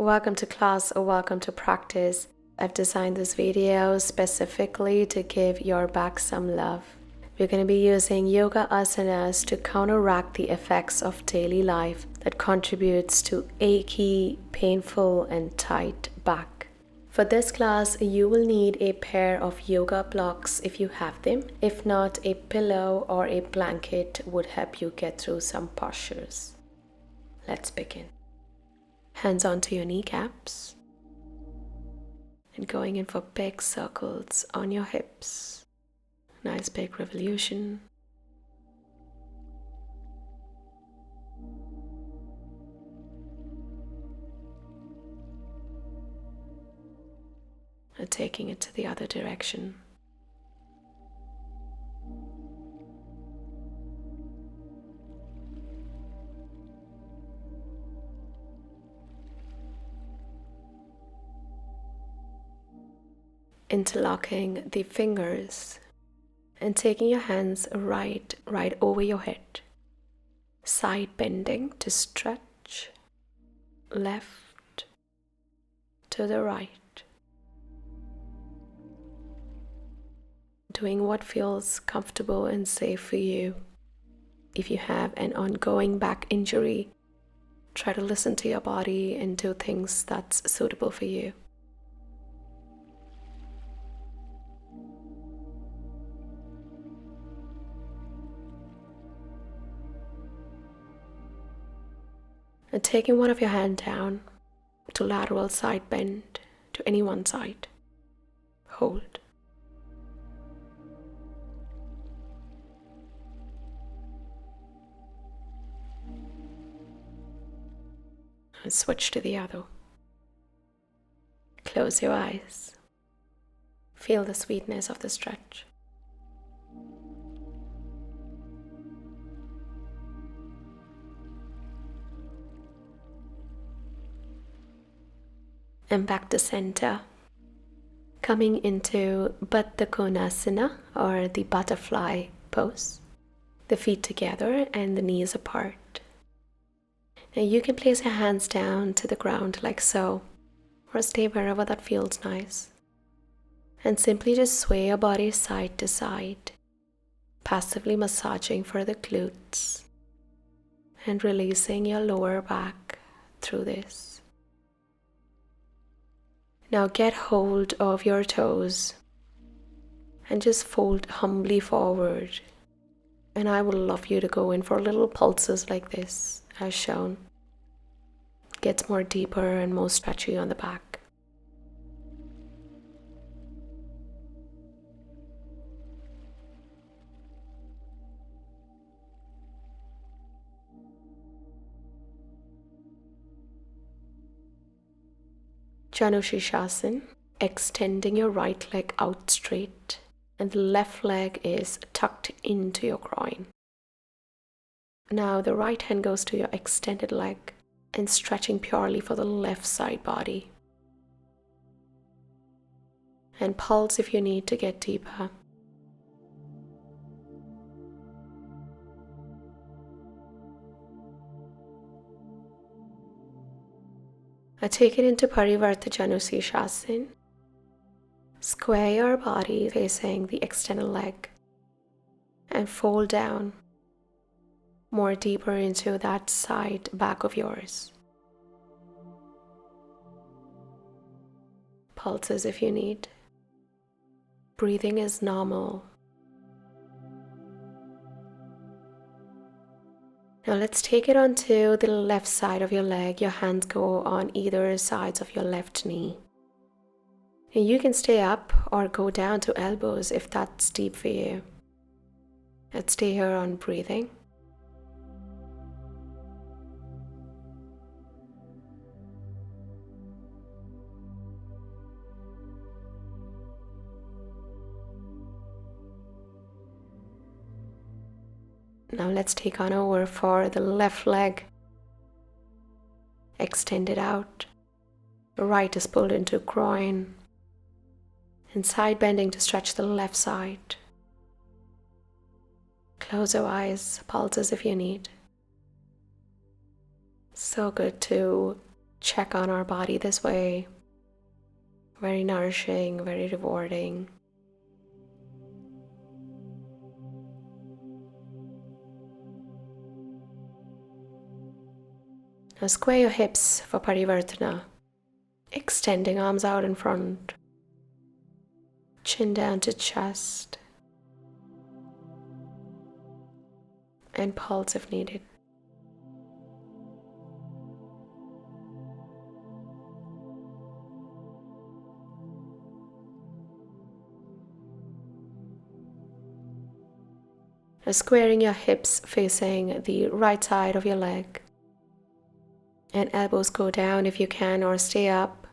Welcome to class or welcome to practice. I've designed this video specifically to give your back some love. We're going to be using yoga asanas to counteract the effects of daily life that contributes to achy, painful, and tight back. For this class, you will need a pair of yoga blocks if you have them. If not, a pillow or a blanket would help you get through some postures. Let's begin. Hands onto your kneecaps and going in for big circles on your hips. Nice big revolution. And taking it to the other direction. Interlocking the fingers and taking your hands right over your head. Side bending to stretch. Left to the right. Doing what feels comfortable and safe for you. If you have an ongoing back injury, try to listen to your body and do things that's suitable for you. And taking one of your hands down to lateral side bend to any one side. Hold. And switch to the other. Close your eyes. Feel the sweetness of the stretch. And back to center, coming into Baddha Konasana or the butterfly pose. The feet together and the knees apart. Now you can place your hands down to the ground like so, or stay wherever that feels nice. And simply just sway your body side to side, passively massaging for the glutes and releasing your lower back through this. Now get hold of your toes and just fold humbly forward. And I would love you to go in for little pulses like this, as shown. It gets more deeper and more stretchy on the back. Janushirshasana, extending your right leg out straight and the left leg is tucked into your groin. Now the right hand goes to your extended leg and stretching purely for the left side body. And pulse if you need to get deeper. Now take it into Parivarta Janushirshasana. Square your body facing the extended leg and fold down more deeper into that side back of yours. Pulses if you need. Breathing is normal. Now let's take it onto the left side of your leg. Your hands go on either sides of your left knee. And you can stay up or go down to elbows if that's deep for you. Let's stay here on breathing. Now let's take on over for the left leg. Extend it out. The right is pulled into groin. And side bending to stretch the left side. Close your eyes, pulses if you need. So good to check on our body this way. Very nourishing, very rewarding. Now square your hips for Parivartana, extending arms out in front, chin down to chest, and pulse if needed. Now squaring your hips facing the right side of your leg, and elbows go down if you can or stay up.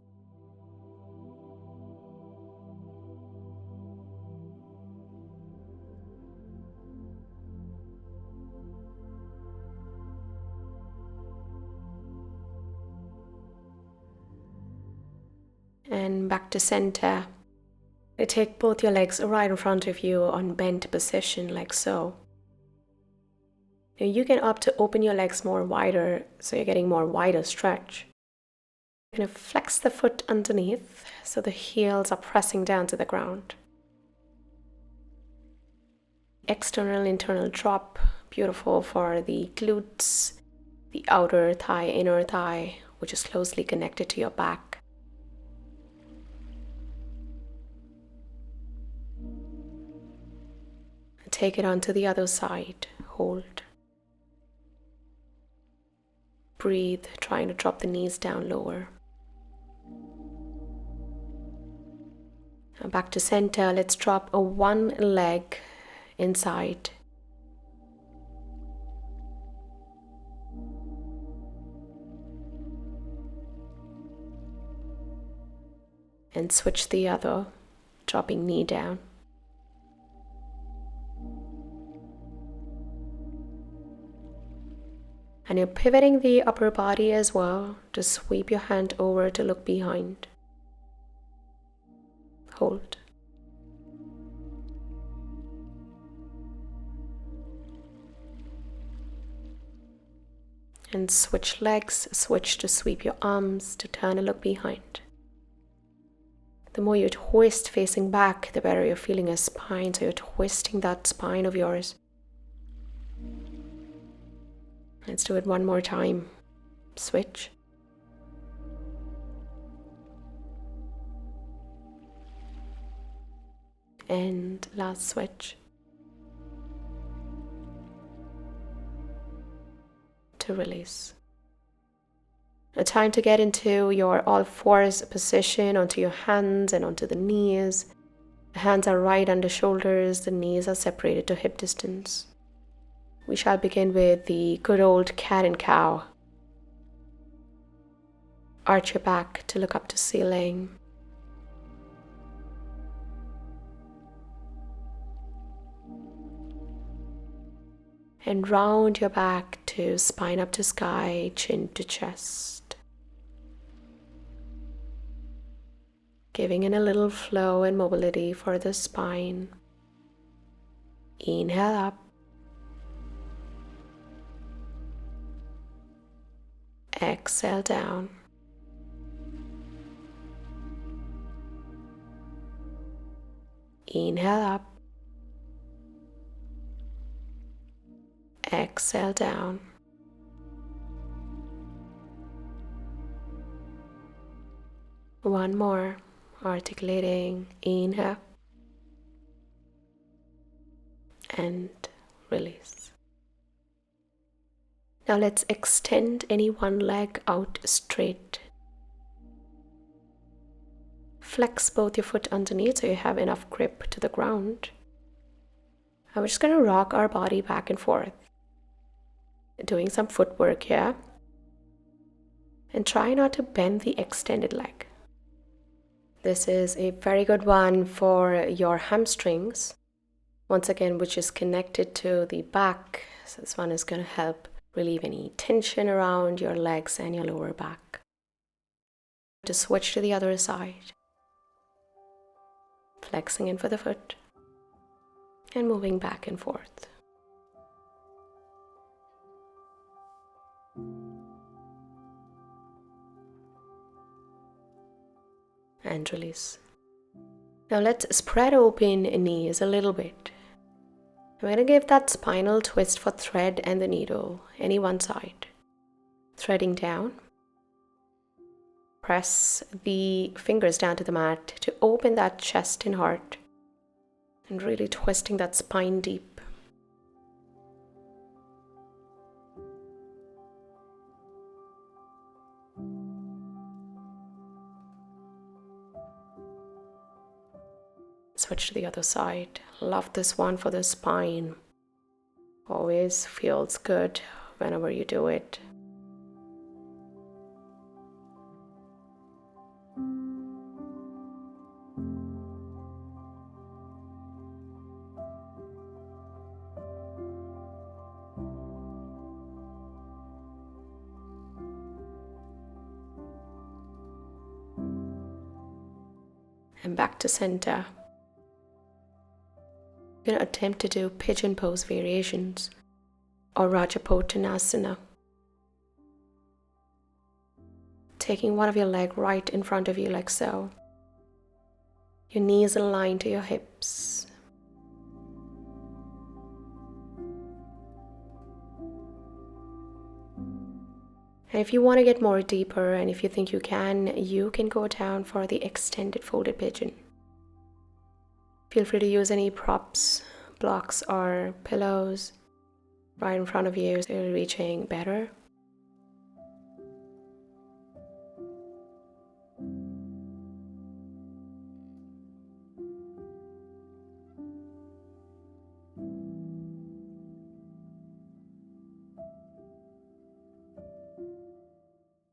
And back to center. Take both your legs right in front of you on bent position like so. Now you can opt to open your legs more wider so you're getting more wider stretch. You're going to flex the foot underneath so the heels are pressing down to the ground. External, internal drop, beautiful for the glutes, the outer thigh, inner thigh, which is closely connected to your back. Take it onto the other side, hold. Breathe, trying to drop the knees down lower. Now back to center, let's drop one leg inside. And switch the other, dropping knee down. And you're pivoting the upper body as well to sweep your hand over to look behind. Hold. And switch legs, switch to sweep your arms to turn and look behind. The more you twist facing back, the better you're feeling your spine, so you're twisting that spine of yours. Let's do it one more time. Switch. And last switch. To release. A time to get into your all fours position, onto your hands and onto the knees. The hands are right under shoulders, the knees are separated to hip distance. We shall begin with the good old cat and cow. Arch your back to look up to ceiling. And round your back to spine up to sky, chin to chest. Giving in a little flow and mobility for the spine. Inhale up. Exhale down. Inhale up. Exhale down. One more. Articulating. Inhale. And release. Now let's extend any one leg out straight. Flex both your foot underneath so you have enough grip to the ground. And we're just going to rock our body back and forth. Doing some footwork here. And try not to bend the extended leg. This is a very good one for your hamstrings. Once again, which is connected to the back. So this one is going to help relieve any tension around your legs and your lower back. To switch to the other side. Flexing in for the foot. And moving back and forth. and release. Now let's spread open knees a little bit. I'm going to give that spinal twist for thread and the needle, any one side. Threading down. Press the fingers down to the mat to open that chest and heart, and really twisting that spine deep. Switch to the other side. Love this one for the spine. Always feels good whenever you do it. And back to center. You're going to attempt to do pigeon pose variations or Rajaputtanasana. Taking one of your leg right in front of you like so. Your knees aligned to your hips. And if you want to get more deeper, and if you think you can go down for the extended folded pigeon. Feel free to use any props, blocks, or pillows right in front of you so you're reaching better.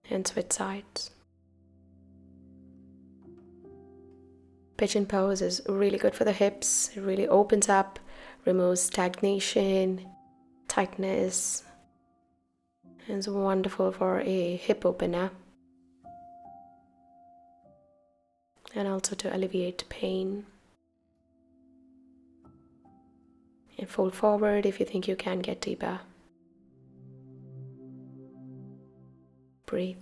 And switch sides. Pigeon pose is really good for the hips. It really opens up, removes stagnation, tightness. And it's wonderful for a hip opener. And also to alleviate pain. And fold forward if you think you can get deeper. Breathe.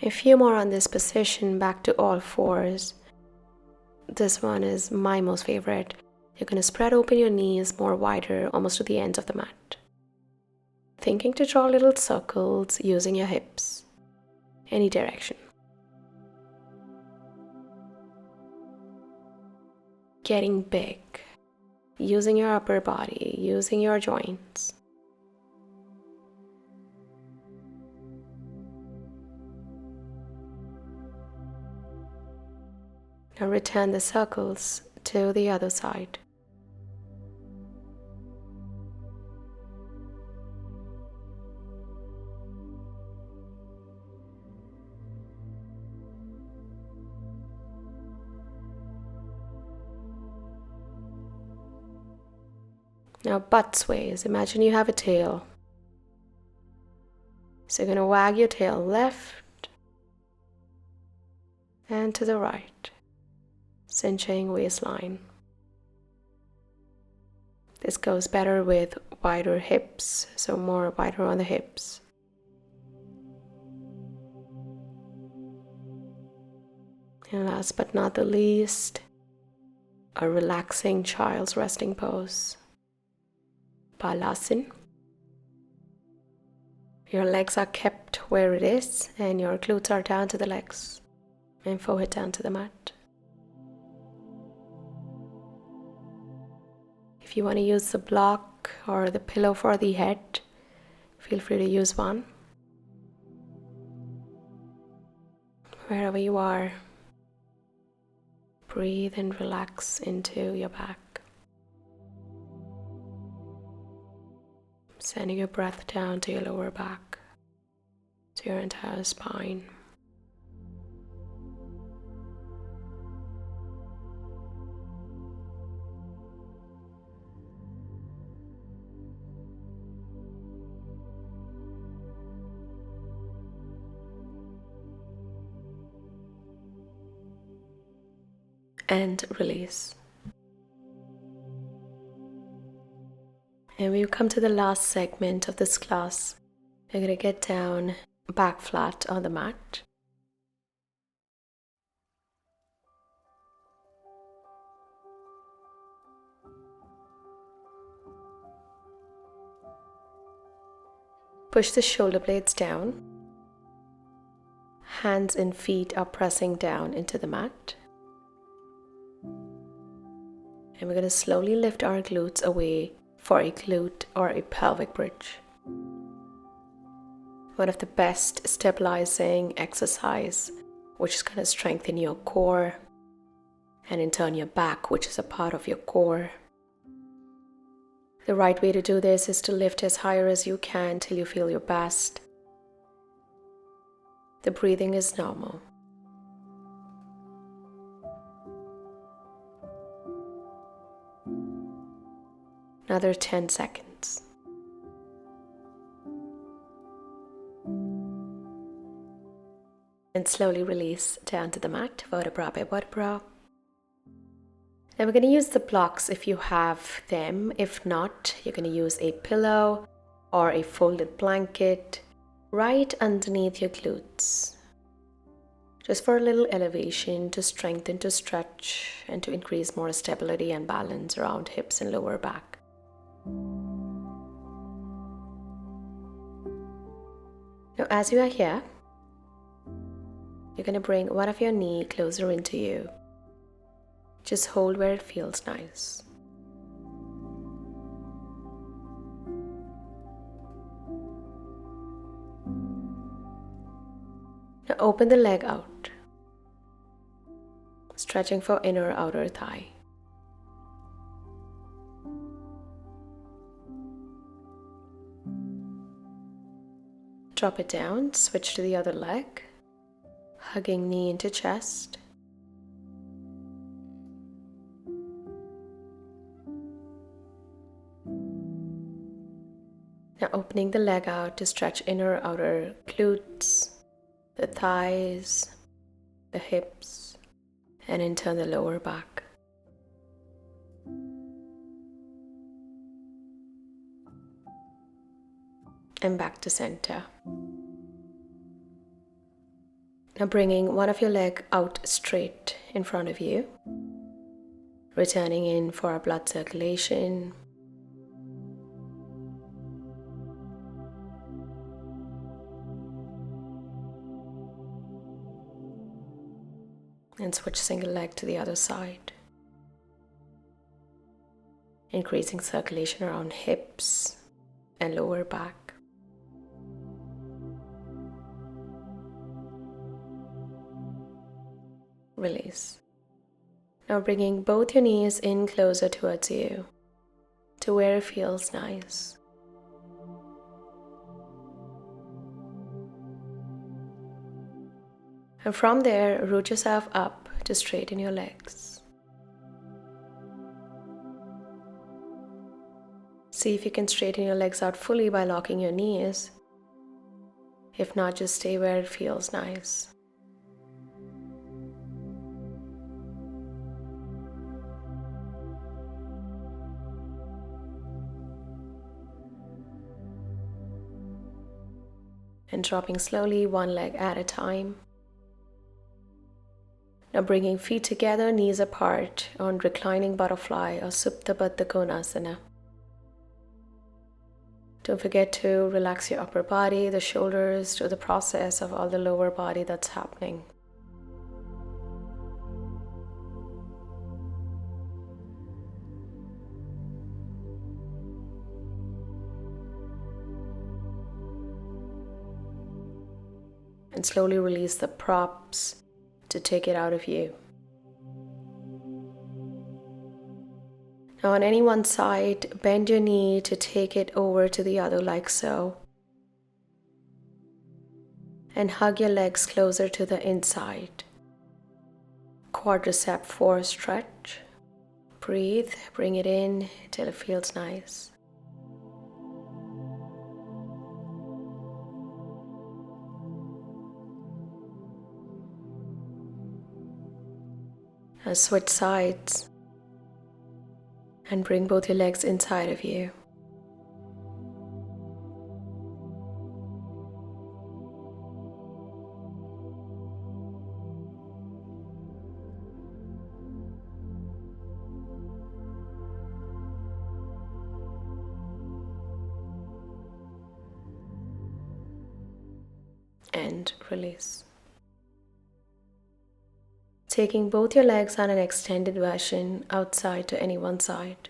A few more on this position, back to all fours. This one is my most favorite. You're going to spread open your knees more wider, almost to the ends of the mat. Thinking to draw little circles using your hips, any direction. Getting big, using your upper body, using your joints. Now return the circles to the other side. Now butt sways. Imagine you have a tail. So you're going to wag your tail left and to the right, cinching waistline. This goes better with wider hips, so more wider on the hips. And last but not the least, a relaxing child's resting pose. Balasana. Your legs are kept where it is and your glutes are down to the legs and forehead down to the mat. If you want to use the block or the pillow for the head, feel free to use one. Wherever you are, breathe and relax into your back. Sending your breath down to your lower back, to your entire spine. and release. And we've come to the last segment of this class. You're going to get down back flat on the mat. Push the shoulder blades down. Hands and feet are pressing down into the mat. And we're going to slowly lift our glutes away for a glute or a pelvic bridge. One of the best stabilizing exercise, which is going to strengthen your core and in turn your back, which is a part of your core. The right way to do this is to lift as higher as you can till you feel your best. The breathing is normal. Another 10 seconds. And slowly release down to the mat, vertebra by vertebra. Now we're going to use the blocks if you have them. If not, you're going to use a pillow or a folded blanket right underneath your glutes. Just for a little elevation, to strengthen, to stretch, and to increase more stability and balance around hips and lower back. Now, as you are here, you're going to bring one of your knees closer into you. Just hold where it feels nice. Now open the leg out, stretching for inner outer thigh. Drop it down, switch to the other leg, hugging knee into chest. Now opening the leg out to stretch inner outer glutes, the thighs, the hips, and in turn the lower back. And back to center. Now bringing one of your legs out straight in front of you, returning in for our blood circulation. And switch single leg to the other side. Increasing circulation around hips and lower back. Release. Now bringing both your knees in closer towards you, to where it feels nice. And from there, root yourself up to straighten your legs. See if you can straighten your legs out fully by locking your knees. If not, just stay where it feels nice. And dropping slowly, one leg at a time. Now bringing feet together, knees apart on reclining butterfly or Supta Baddha Konasana. Don't forget to relax your upper body, the shoulders, to the process of all the lower body that's happening. And slowly release the props to take it out of you. Now on any one side, bend your knee to take it over to the other like so. And hug your legs closer to the inside. Quadricep 4 stretch. Breathe, bring it in till it feels nice. Now switch sides and bring both your legs inside of you. And release. Taking both your legs on an extended version outside to any one side.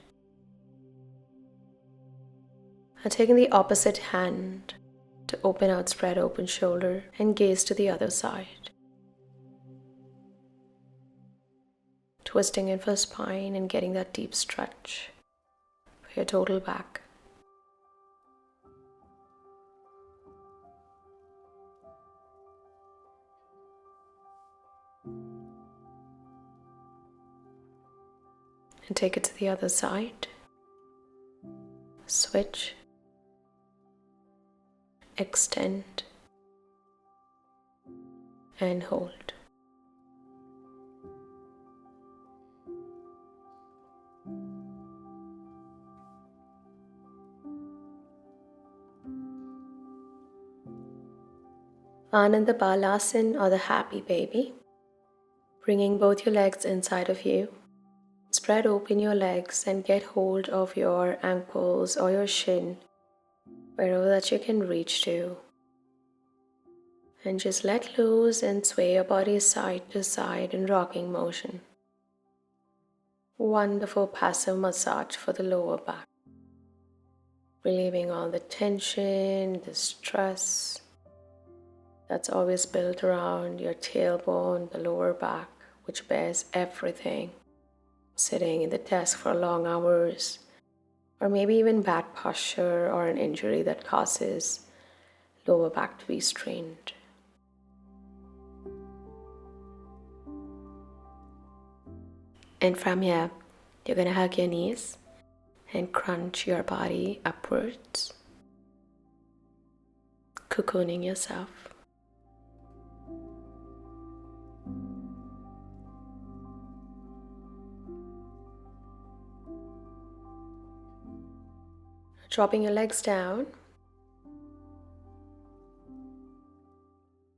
And taking the opposite hand to open out, spread open shoulder and gaze to the other side. Twisting in for spine and getting that deep stretch for your total back. And take it to the other side. Switch. Extend. And hold. Ananda Balasana, or the happy baby. Bringing both your legs inside of you. Spread open your legs and get hold of your ankles or your shin, wherever that you can reach to. And just let loose and sway your body side to side in rocking motion. Wonderful passive massage for the lower back. Relieving all the tension, the stress that's always built around your tailbone, the lower back, which bears everything. Sitting in the desk for long hours, or maybe even bad posture or an injury that causes lower back to be strained. And from here, you're going to hug your knees and crunch your body upwards, cocooning yourself. Dropping your legs down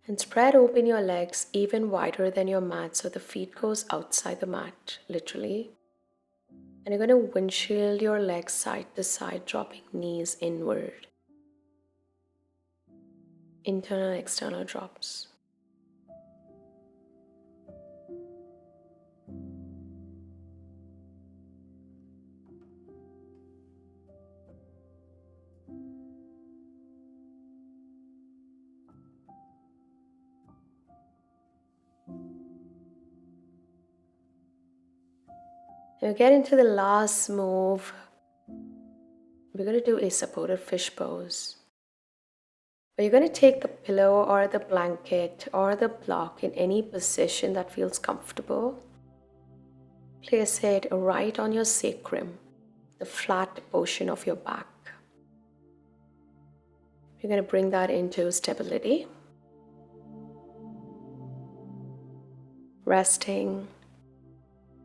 and spread open your legs even wider than your mat so the feet goes outside the mat, literally. And you're going to windshield your legs side to side, dropping knees inward. Internal and external drops. Now get into the last move. We're going to do a supported fish pose. But you're going to take the pillow or the blanket or the block in any position that feels comfortable. Place it right on your sacrum, the flat portion of your back. You're going to bring that into stability. Resting,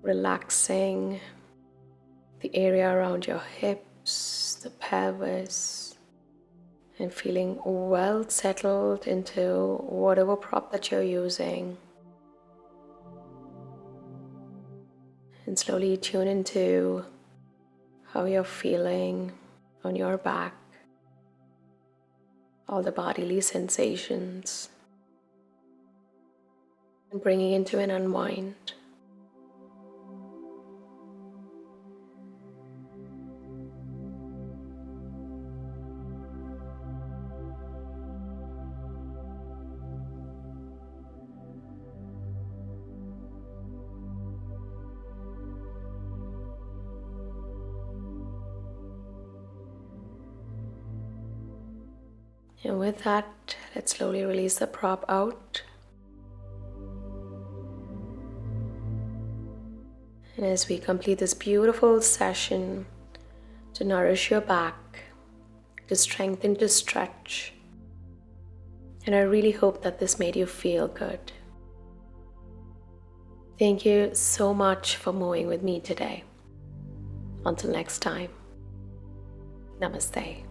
relaxing the area around your hips, the pelvis, and feeling well settled into whatever prop that you're using. And slowly tune into how you're feeling on your back, all the bodily sensations, and bringing into an unwind. And with that, let's slowly release the prop out. And as we complete this beautiful session to nourish your back, to strengthen, to stretch, and I really hope that this made you feel good. Thank you so much for moving with me today. Until next time, namaste.